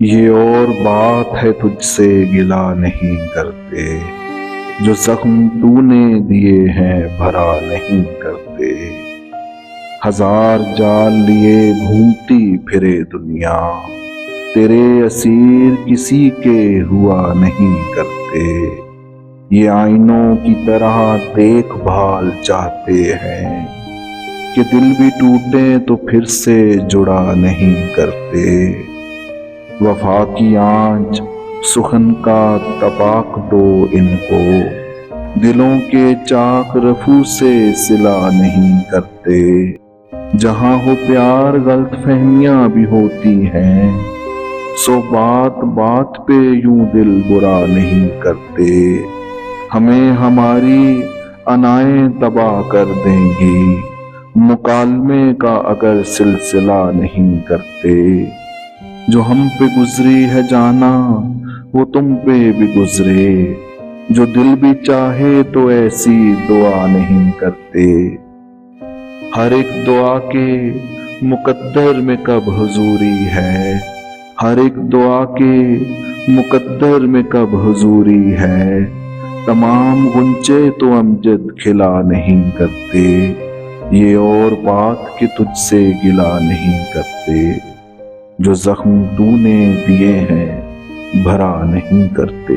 یہ اور بات ہے تجھ سے گلا نہیں کرتے، جو زخم تو نے دیے ہیں بھرا نہیں کرتے۔ ہزار جال لیے گھومتی پھرے دنیا، تیرے اسیر کسی کے ہوا نہیں کرتے۔ یہ آئینوں کی طرح دیکھ بھال چاہتے ہیں کہ دل بھی ٹوٹے تو پھر سے جڑا نہیں کرتے۔ وفا کی آنچ سخن کا طباق دو ان کو، دلوں کے چاک رفو سے صلہ نہیں کرتے۔ جہاں ہو پیار غلط فہمیاں بھی ہوتی ہیں، سو بات بات پہ یوں دل برا نہیں کرتے۔ ہمیں ہماری انائیں تباہ کر دیں گی، مکالمے کا اگر سلسلہ نہیں کرتے۔ جو ہم پہ گزری ہے جانا وہ تم پہ بھی گزرے، جو دل بھی چاہے تو ایسی دعا نہیں کرتے۔ ہر ایک دعا کے مقدر میں کب حضوری ہے، ہر ایک دعا کے مقدر میں کب حضوری ہے۔ تمام غنچے تو امجد کھلا نہیں کرتے، یہ اور بات کہ تجھ سے گلا نہیں کرتے۔ جو زخم تو نے دیے ہیں بھرا نہیں کرتے۔